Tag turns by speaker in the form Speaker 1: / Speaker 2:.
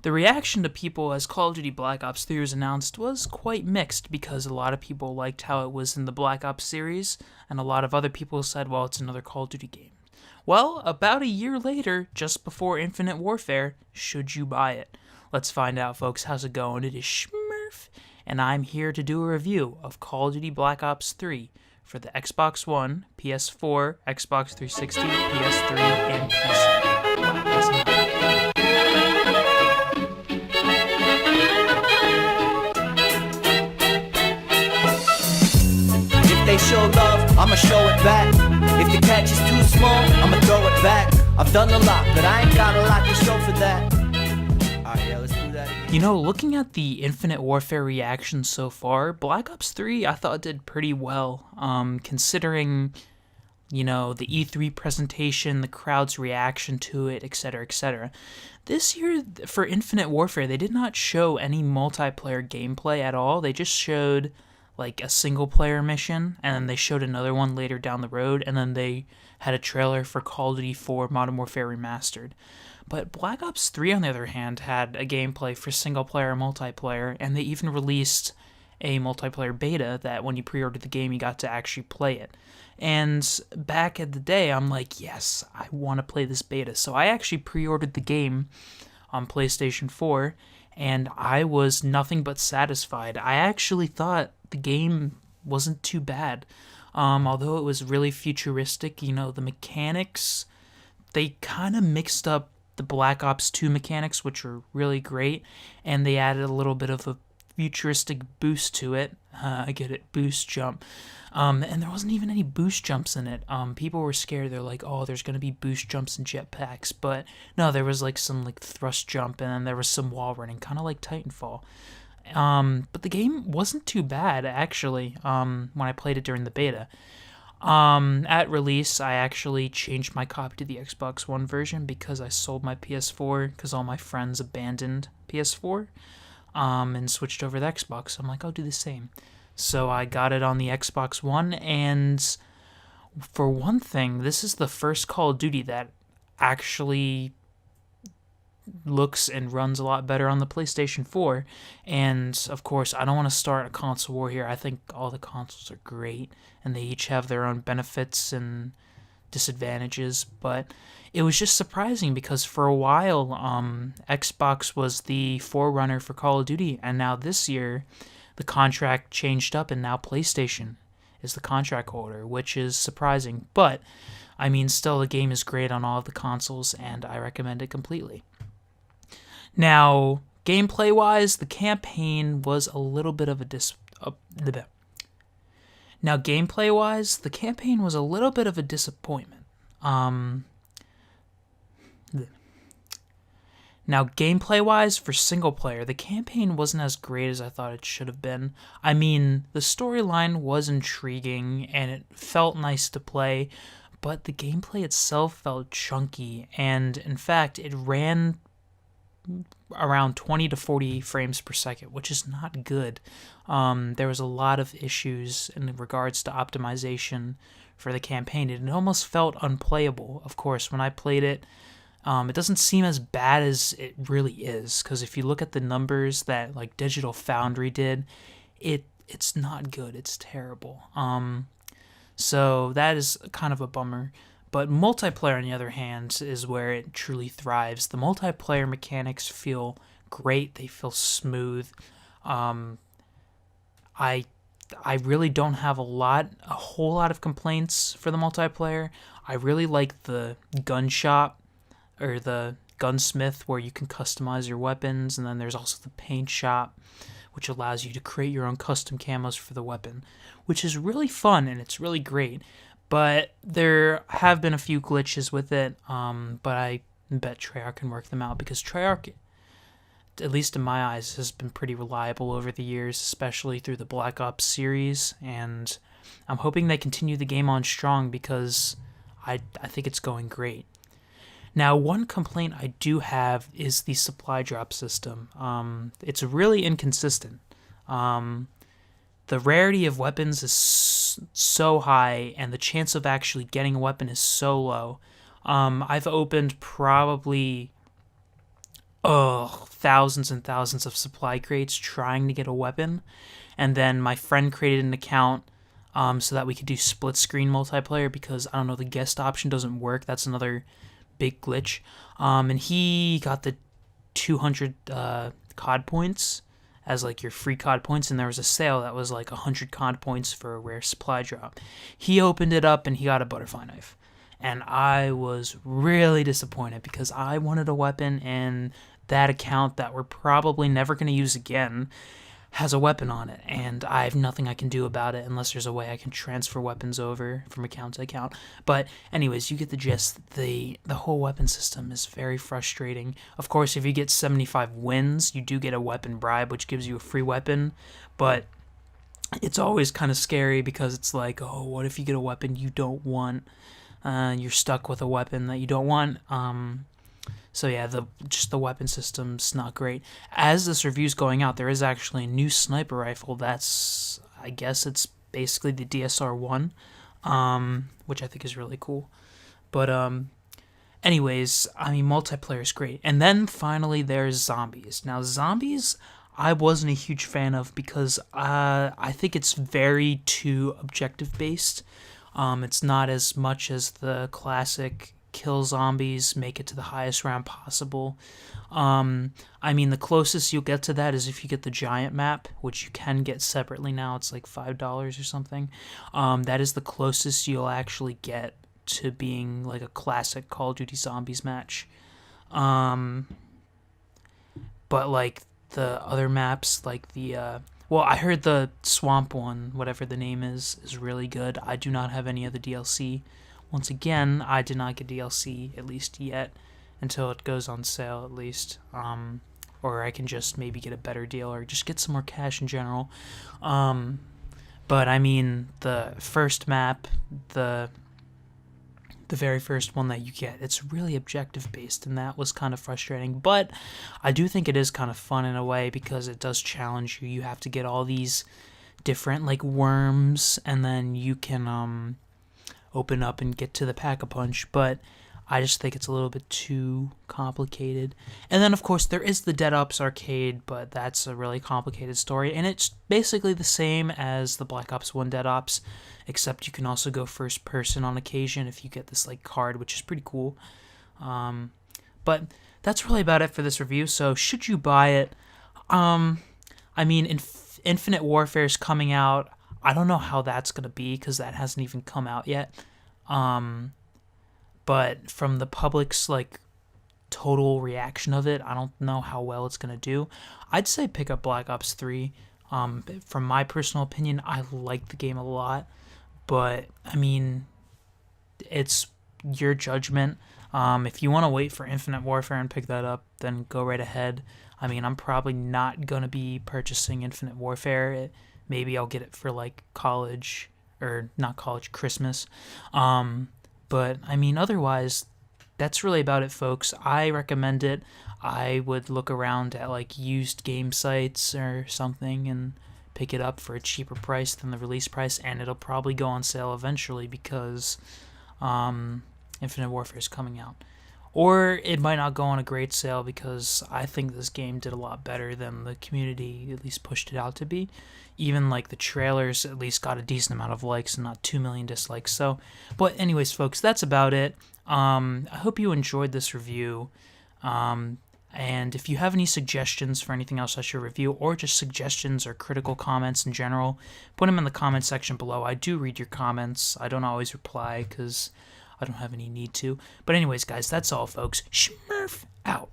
Speaker 1: The reaction to people as Call of Duty Black Ops 3 was announced was quite mixed because a lot of people liked how it was in the Black Ops series, and a lot of other people said, well, it's another Call of Duty game. Well, about a year later, just before Infinite Warfare, should you buy it? Let's find out, folks. How's it going? It is Schmurf, and I'm here to do a review of Call of Duty Black Ops 3 for the Xbox One, PS4, Xbox 360, PS3, and PC. Wow, that's not
Speaker 2: If they show love, I'ma show it back. If the catch is too small, I'ma throw it back. I've done a lot, but I ain't got a lot to show for that. Alright, yeah, let's do that again.
Speaker 1: You know, looking at the Infinite Warfare reaction so far, Black Ops 3 I thought did pretty well, considering, you know, the E3 presentation, the crowd's reaction to it, etc., etc. This year, for Infinite Warfare, they did not show any multiplayer gameplay at all. They just showed, like, a single-player mission, and then they showed another one later down the road, and then they had a trailer for Call of Duty 4 Modern Warfare Remastered. But Black Ops 3, on the other hand, had a gameplay for single-player and multiplayer, and they even released a multiplayer beta that when you pre-ordered the game, you got to actually play it. And back in the day, I'm like, yes, I want to play this beta. So I actually pre-ordered the game on PlayStation 4, and I was nothing but satisfied. I actually thought the game wasn't too bad. Although it was really futuristic, you know, the mechanics, they kind of mixed up the Black Ops 2 mechanics, which were really great, and they added a little bit of a futuristic boost to it. I get it, boost jump. And there wasn't even any boost jumps in it. People were scared. They're like, oh, there's going to be boost jumps and jetpacks. But no, there was like some like thrust jump, and then there was some wall running, kind of like Titanfall. But the game wasn't too bad, actually, when I played it during the beta. At release, I actually changed my copy to the Xbox One version because I sold my PS4 because all my friends abandoned PS4 and switched over to Xbox. So I'm like, I'll do the same. So I got it on the Xbox One, and for one thing, this is the first Call of Duty that actually looks and runs a lot better on the PlayStation 4, and of course I don't want to start a console war here. I think all the consoles are great and they each have their own benefits and disadvantages, but it was just surprising because for a while Xbox was the forerunner for Call of Duty, and now this year the contract changed up and now PlayStation is the contract holder, which is surprising, but I mean still the game is great on all of the consoles and I recommend it completely. Now, gameplay-wise, the campaign was a little bit of a disappointment. Now, gameplay-wise, for single-player, the campaign wasn't as great as I thought it should have been. I mean, the storyline was intriguing, and it felt nice to play, but the gameplay itself felt chunky, and in fact, it ran around 20 to 40 frames per second, which is not good. There was a lot of issues in regards to optimization for the campaign. It almost felt unplayable. Of course, when I played it, it doesn't seem as bad as it really is, because if you look at the numbers that like Digital Foundry did, it's not good. It's terrible. So that is kind of a bummer. But multiplayer, on the other hand, is where it truly thrives. The multiplayer mechanics feel great. They feel smooth. I really don't have a whole lot of complaints for the multiplayer. I really like the gun shop, or the gunsmith, where you can customize your weapons, and then there's also the paint shop, which allows you to create your own custom camos for the weapon, which is really fun and it's really great. But there have been a few glitches with it, but I bet Treyarch can work them out, because Treyarch, at least in my eyes, has been pretty reliable over the years, especially through the Black Ops series, and I'm hoping they continue the game on strong because I think it's going great. Now, one complaint I do have is the supply drop system. It's really inconsistent. The rarity of weapons is so high, and the chance of actually getting a weapon is so low. I've opened probably thousands and thousands of supply crates trying to get a weapon, and then my friend created an account so that we could do split screen multiplayer, because I don't know, the guest option doesn't work. That's another big glitch. And he got the 200 COD points as like your free COD points, and there was a sale that was like 100 COD points for a rare supply drop. He opened it up and he got a butterfly knife, and I was really disappointed because I wanted a weapon, and that account that we're probably never going to use again has a weapon on it, and I have nothing I can do about it unless there's a way I can transfer weapons over from account to account. But anyways, you get the gist. The whole weapon system is very frustrating. Of course, if you get 75 wins, you do get a weapon bribe, which gives you a free weapon, but it's always kind of scary because it's like, oh, what if you get a weapon you don't want? You're stuck with a weapon that you don't want. So yeah, the weapon system's not great. As this review's going out, there is actually a new sniper rifle that's, I guess it's basically the DSR-1, which I think is really cool. But anyways, I mean, multiplayer is great. And then finally there's zombies. Now zombies, I wasn't a huge fan of because I think it's very too objective based. It's not as much as the classic kill zombies, make it to the highest round possible. I mean, the closest you'll get to that is if you get the giant map, which you can get separately now. It's like $5 or something. That is the closest you'll actually get to being like a classic Call of Duty Zombies match. But like the other maps, like the well, I heard the swamp one, whatever the name is really good. I do not have any of the DLC. Once again, I did not get DLC, at least yet, until it goes on sale, at least. Or I can just maybe get a better deal, or just get some more cash in general. But I mean, the first map, the very first one that you get, it's really objective based, and that was kind of frustrating. But I do think it is kind of fun in a way, because it does challenge you. You have to get all these different like worms, and then you can open up and get to the Pack-a-Punch, but I just think it's a little bit too complicated. And then, of course, there is the Dead Ops arcade, but that's a really complicated story, and it's basically the same as the Black Ops 1 Dead Ops, except you can also go first person on occasion if you get this like card, which is pretty cool. But that's really about it for this review, so should you buy it? I mean, Infinite Warfare is coming out. I don't know how that's going to be, because that hasn't even come out yet. But from the public's like total reaction of it, I don't know how well it's going to do. I'd say pick up Black Ops 3. From my personal opinion, I like the game a lot. But, I mean, it's your judgment. If you want to wait for Infinite Warfare and pick that up, then go right ahead. I mean, I'm probably not going to be purchasing Infinite Warfare. Maybe I'll get it for like college, or not college, Christmas. But I mean, otherwise, that's really about it, folks. I recommend it. I would look around at like used game sites or something and pick it up for a cheaper price than the release price, and it'll probably go on sale eventually because Infinite Warfare is coming out. Or it might not go on a great sale, because I think this game did a lot better than the community at least pushed it out to be. Even like the trailers at least got a decent amount of likes and not 2 million dislikes. So, but anyways, folks, that's about it. I hope you enjoyed this review. And if you have any suggestions for anything else I should review, or just suggestions or critical comments in general, put them in the comment section below. I do read your comments. I don't always reply because I don't have any need to. But anyways, guys, that's all, folks. Smurf out.